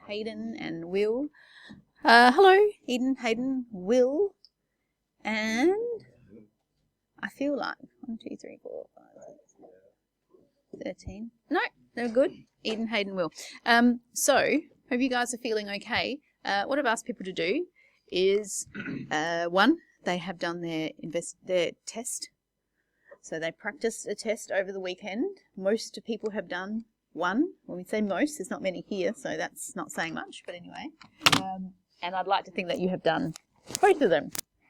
Hayden and Will. Hello, Eden, Hayden, Will, and I feel like 1, 2, 3, 4, 5, 6, 13. No, they're good. Eden, Hayden, Will. So hope you guys are feeling okay. What I've asked people to do is, one, they have done their test. So they practiced a test over the weekend. Most people have done one. When we say most, there's not many here, so that's not saying much, but anyway. And I'd like to think that you have done both of them.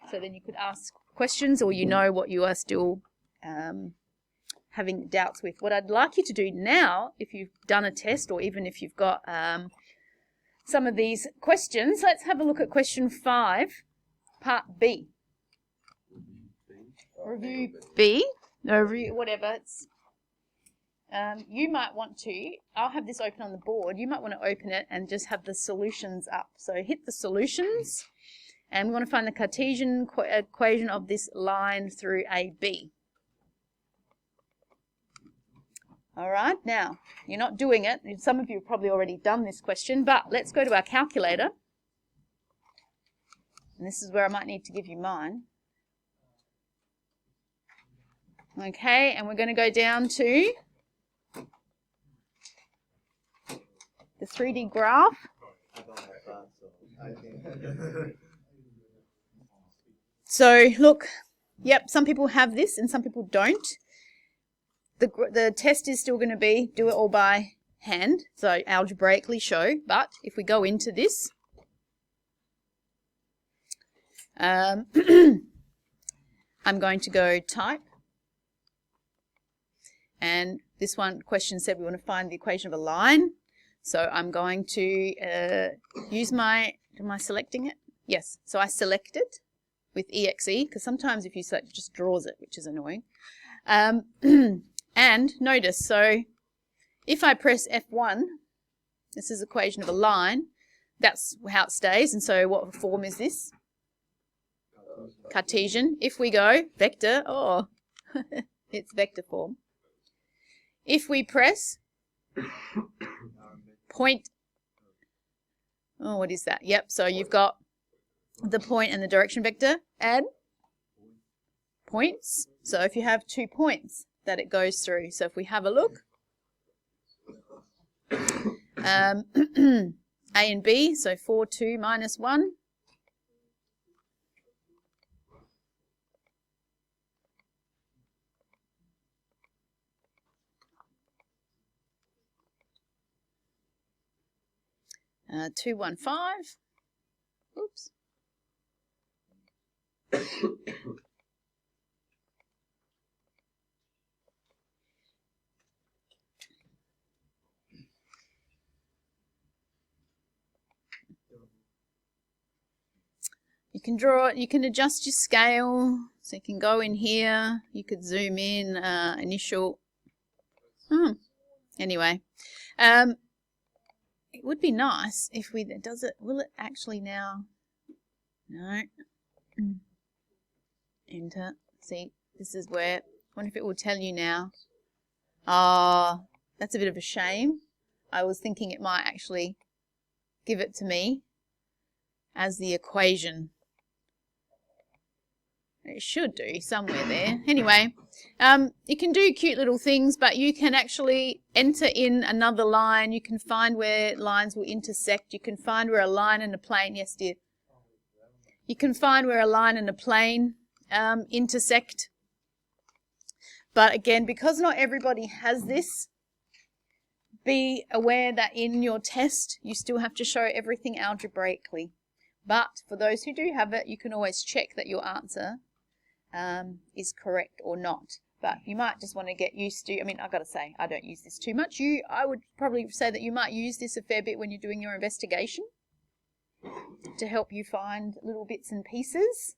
So then you could ask questions, or you know what you are still having doubts with. What I'd like you to do now, if you've done a test, or even if you've got some of these questions, let's have a look at question 5, part B. Review B, review whatever. It's, you might want to, I'll have this open on the board, you might want to open it and just have the solutions up. So hit the solutions, and we want to find the Cartesian equation of this line through AB. All right, now, you're not doing it. Some of you have probably already done this question, but let's go to our calculator. And this is where I might need to give you mine. Okay, and we're going to go down to the 3D graph. So, look, yep, some people have this and some people don't. The test is still going to be do it all by hand, so algebraically show. But if we go into this, I'm going to go type, and this one question said we want to find the equation of a line. So I'm going to use my, am I selecting it? Yes, so I select it with EXE, because sometimes if you select, it just draws it, which is annoying. And notice, so if I press F1, this is equation of a line, that's how it stays. And so what form is this? Cartesian. If we go vector, oh, it's vector form. If we press point, oh, what is that? Yep, so you've got the point and the direction vector, and points. So if you have 2 points that it goes through. So if we have a look, A and B, so 4, 2, minus 1. Uh, 2, 1, 5. Oops. You can draw it, you can adjust your scale, so you can go in here, you could zoom in, initial, anyway. It would be nice if we, does it, will it actually now, no, enter, see, this is where, I wonder if it will tell you now. That's a bit of a shame. I was thinking it might actually give it to me as the equation. It should do somewhere there. Anyway, you can do cute little things, but you can actually enter in another line. You can find where lines will intersect. You can find where a line and a plane, yes dear. You can find where a line and a plane intersect. But again, because not everybody has this, be aware that in your test, you still have to show everything algebraically. But for those who do have it, you can always check that your answer is correct or not. But you might just want to get used to, I mean, I've got to say, I don't use this too much. I would probably say that you might use this a fair bit when you're doing your investigation to help you find little bits and pieces.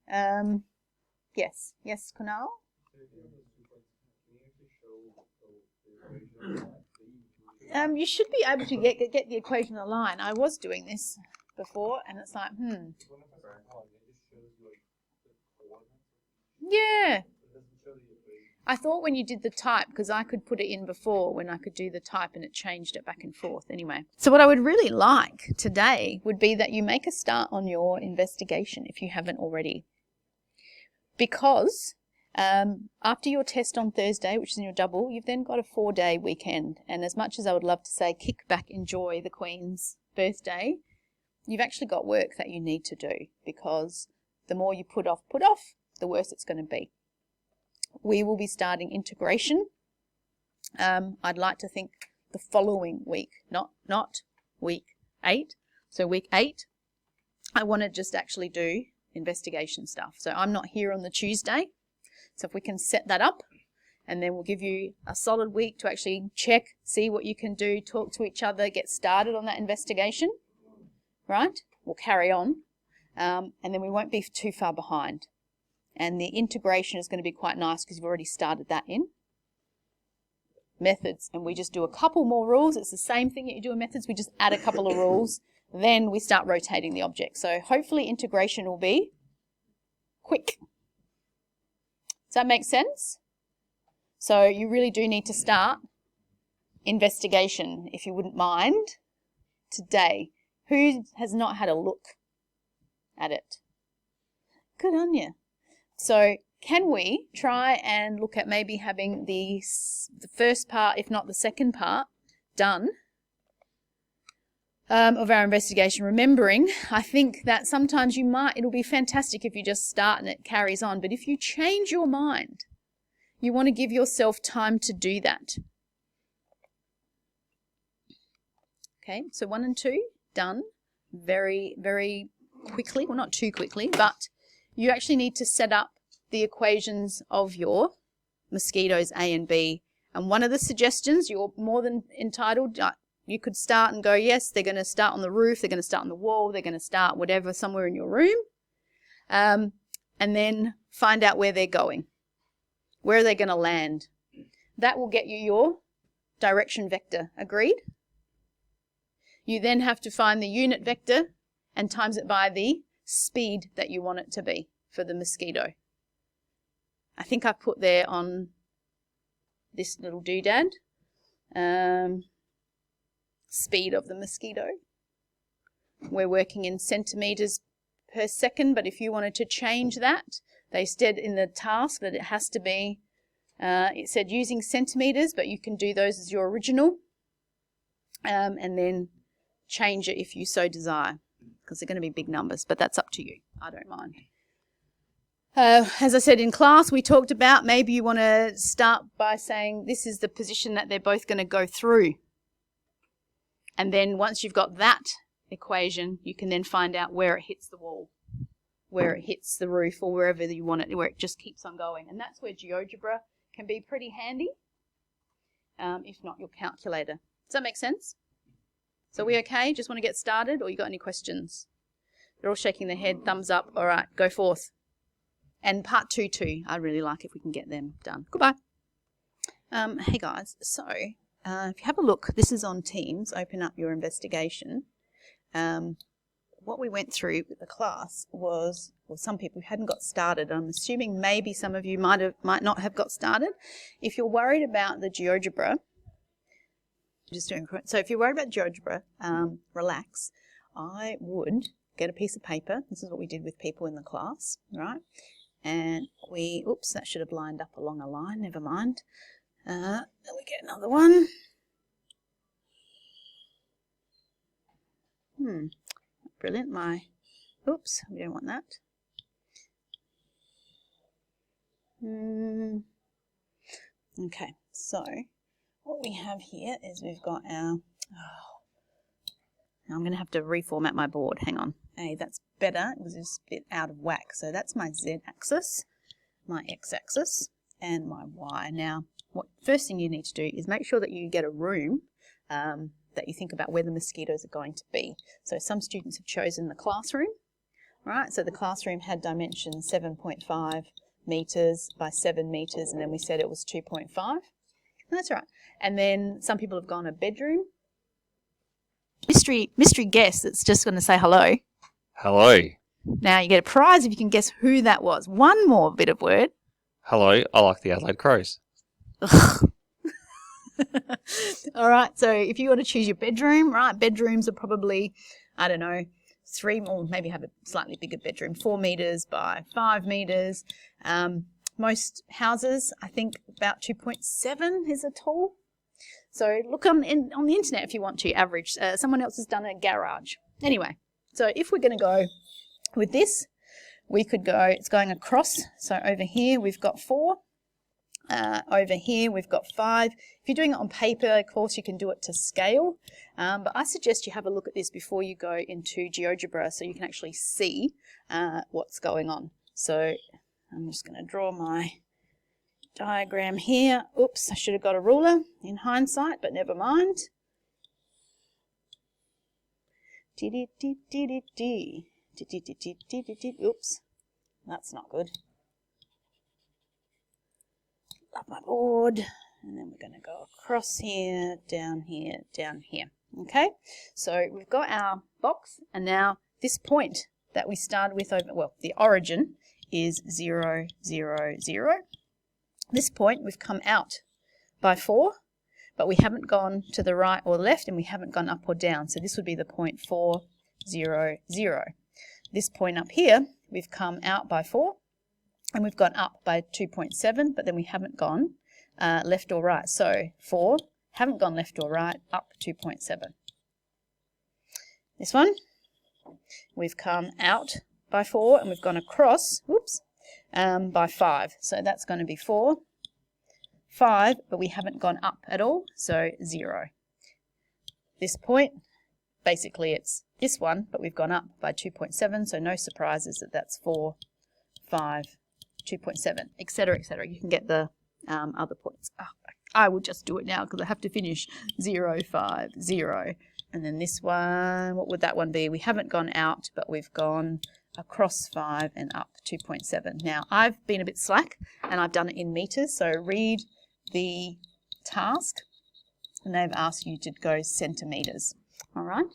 Yes, Kunal? You should be able to get the equation of the line. I was doing this before, and it's like, Yeah. I thought when you did the type, because I could put it in before when I could do the type and it changed it back and forth. Anyway, so what I would really like today would be that you make a start on your investigation if you haven't already. Because after your test on Thursday, which is in your double, you've then got a 4-day weekend. And as much as I would love to say kick back, enjoy the Queen's birthday, you've actually got work that you need to do, because the more you put off, the worse it's going to be. We will be starting integration. I'd like to think the following week, not week 8. So week 8, I want to just actually do investigation stuff. So I'm not here on the Tuesday. So if we can set that up, and then we'll give you a solid week to actually check, see what you can do, talk to each other, get started on that investigation, right? We'll carry on, and then we won't be too far behind. And the integration is going to be quite nice because you've already started that in. Methods, and we just do a couple more rules. It's the same thing that you do in methods. We just add a couple of rules. Then we start rotating the object. So hopefully integration will be quick. Does that make sense? So you really do need to start investigation, if you wouldn't mind, today. Who has not had a look at it? Good on you. So can we try and look at maybe having the first part, if not the second part, done of our investigation? Remembering, I think that sometimes it'll be fantastic if you just start and it carries on. But if you change your mind, you want to give yourself time to do that. Okay, so 1 and 2, done very, very quickly. Well, not too quickly, but you actually need to set up the equations of your mosquitoes A and B. And one of the suggestions, you're more than entitled, you could start and go, yes, they're going to start on the roof, they're going to start on the wall, they're going to start whatever, somewhere in your room. And then find out where they're going. Where are they going to land? That will get you your direction vector. Agreed? You then have to find the unit vector and times it by the speed that you want it to be for the mosquito. I think I put there on this little doodad, speed of the mosquito. We're working in centimetres per second, but if you wanted to change that, they said in the task that it has to be, it said using centimetres, but you can do those as your original, and then change it if you so desire, because they're going to be big numbers, but that's up to you. I don't mind. As I said in class, we talked about maybe you want to start by saying this is the position that they're both going to go through. And then once you've got that equation, you can then find out where it hits the wall, where it hits the roof, or wherever you want it, where it just keeps on going. And that's where GeoGebra can be pretty handy, if not your calculator. Does that make sense? So we okay? Just want to get started, or you got any questions? They're all shaking their head, thumbs up. All right, go forth. And part 2 too, I'd really like if we can get them done. Goodbye. Hey guys, so if you have a look, this is on Teams, open up your investigation. What we went through with the class was, well, some people hadn't got started. I'm assuming maybe some of you might not have got started. If you're worried about the GeoGebra, so if you're worried about GeoGebra, relax. I would get a piece of paper. This is what we did with people in the class, right? And oops, that should have lined up along a line, never mind. Then we get another one. Brilliant, oops, we don't want that. Okay, so what we have here is we've got our, I'm going to have to reformat my board, hang on. Hey, that's better, it was just a bit out of whack. So that's my z-axis, my x-axis, and my y. Now, what first thing you need to do is make sure that you get a room that you think about where the mosquitoes are going to be. So some students have chosen the classroom, right? So the classroom had dimensions 7.5 metres by 7 metres, and then we said it was 2.5. That's right. And then some people have gone a bedroom. Mystery guest that's just going to say hello. Hello. Now you get a prize if you can guess who that was. One more bit of word. Hello, I like the Adelaide Crows. All right, so if you want to choose your bedroom, right, bedrooms are probably, I don't know, 3, or maybe have a slightly bigger bedroom, 4 meters by 5 meters. Most houses, I think about 2.7 is a tall. So look on the internet if you want to average. Someone else has done a garage. Anyway, so if we're going to go with this, we could go, it's going across. So over here we've got 4. Over here we've got 5. If you're doing it on paper, of course, you can do it to scale. But I suggest you have a look at this before you go into GeoGebra so you can actually see what's going on. So I'm just going to draw my diagram here. Oops, I should have got a ruler in hindsight, but never mind. Oops, that's not good. Up my board, and then we're going to go across here, down here, down here. Okay, so we've got our box, and now this point that we started with over, well, the origin is 0, 0, 0. This point we've come out by 4, but we haven't gone to the right or left, and we haven't gone up or down. So this would be the point 4, 0, 0. This point up here, we've come out by 4, and we've gone up by 2.7, but then we haven't gone left or right. So 4, haven't gone left or right, up 2.7. This one, we've come out by 4, and we've gone across, whoops, by 5. So that's going to be 4, 5, but we haven't gone up at all, so 0. This point, basically it's this one, but we've gone up by 2.7, so no surprises that that's 4, 5, 2.7, etc., etc. You can get the other points. Oh, I will just do it now because I have to finish 0, 5, 0. And then this one, what would that one be? We haven't gone out, but we've gone across 5 and up 2.7. Now, I've been a bit slack and I've done it in meters, so read the task and they've asked you to go centimeters. All right?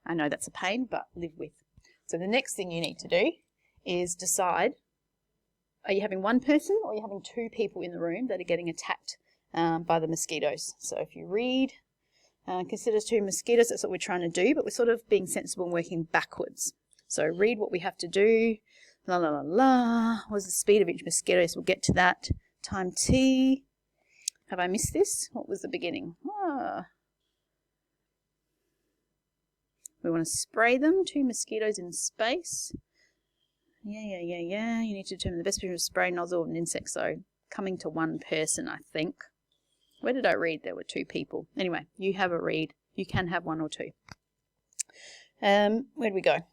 I know that's a pain, but live with. So the next thing you need to do is decide, are you having one person or are you having 2 people in the room that are getting attacked by the mosquitoes? So if you read, consider 2 mosquitoes, that's what we're trying to do, but we're sort of being sensible and working backwards. So read what we have to do. La, la, la, la. What is the speed of each mosquito? So we'll get to that. Time t. Have I missed this? What was the beginning? We want to spray them. 2 mosquitoes in space. Yeah. You need to determine the best position of spray nozzle of an insect. So coming to 1 person, I think. Where did I read? There were 2 people. Anyway, you have a read. You can have 1 or 2. Where do we go?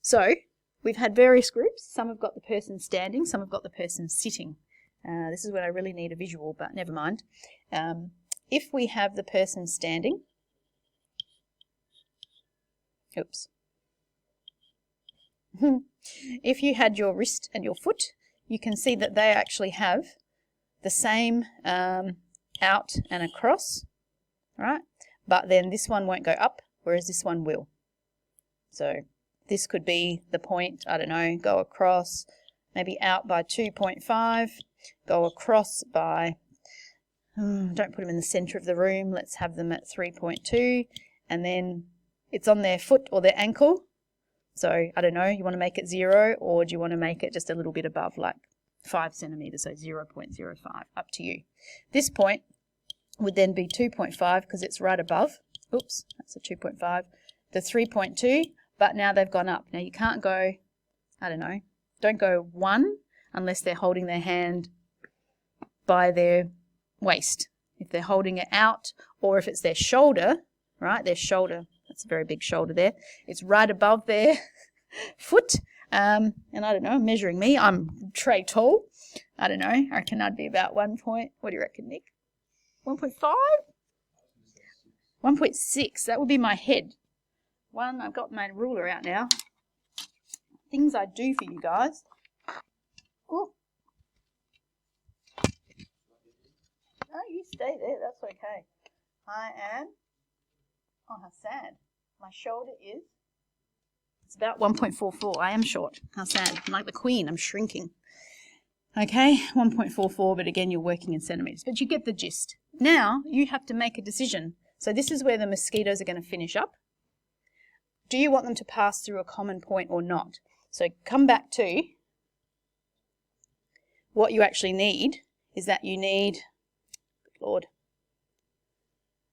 So we've had various groups. Some have got the person standing. Some have got the person sitting. This is when I really need a visual, but never mind. If we have the person standing, oops. If you had your wrist and your foot, you can see that they actually have the same out and across, right? But then this one won't go up, whereas this one will. So this could be the point, I don't know, go across, maybe out by 2.5, go across by, don't put them in the center of the room, let's have them at 3.2, and then it's on their foot or their ankle. So, I don't know, you want to make it 0, or do you want to make it just a little bit above, like 5 centimeters, so 0.05, up to you. This point would then be 2.5 because it's right above. Oops, that's a 2.5. The 3.2, but now they've gone up. Now you can't go, I don't know, don't go 1 unless they're holding their hand by their waist. If they're holding it out, or if it's their shoulder, right, their shoulder, that's a very big shoulder there, it's right above their foot. And I don't know, I'm measuring me, I'm tray tall. I don't know, I reckon I'd be about 1 point, what do you reckon, Nick? 1.5? 1.6, that would be my head. I've got my ruler out now. Things I do for you guys. Oh. No, you stay there, that's okay. I am, oh how sad. My shoulder is, it's about 1.44. I am short. How sad. I'm like the queen, I'm shrinking. Okay, 1.44, but again, you're working in centimetres. But you get the gist. Now, you have to make a decision. So this is where the mosquitoes are going to finish up. Do you want them to pass through a common point or not? So come back to what you actually need is that you need, Lord,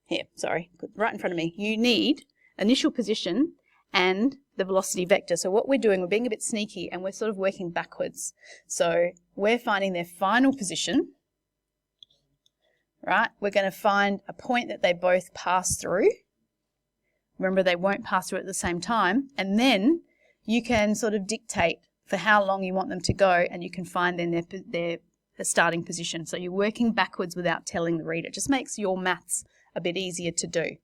here, sorry, right in front of me. You need initial position and the velocity vector. So what we're doing, we're being a bit sneaky and we're sort of working backwards. So we're finding their final position, right? We're going to find a point that they both pass through. Remember, they won't pass through at the same time. And then you can sort of dictate for how long you want them to go, and you can find then their starting position. So you're working backwards without telling the reader. It just makes your maths a bit easier to do.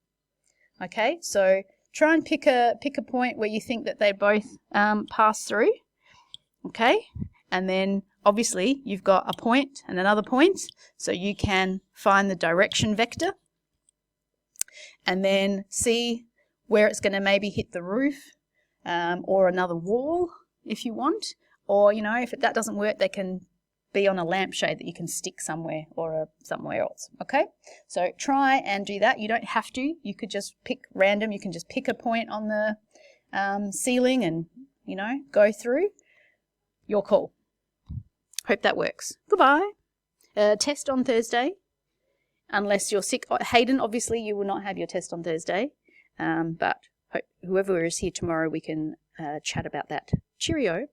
Okay, so try and pick a point where you think that they both pass through. Okay, and then obviously you've got a point and another point, so you can find the direction vector and then see where it's going to maybe hit the roof or another wall if you want, or you know, if that doesn't work, they can be on a lampshade that you can stick somewhere or somewhere else. Okay, so try and do that. You don't have to. You could just pick random. You can just pick a point on the ceiling and, you know, go through. Your call. Hope that works. Goodbye. Test on Thursday, unless you're sick. Hayden, obviously you will not have your test on Thursday, but whoever is here tomorrow, we can chat about that. Cheerio.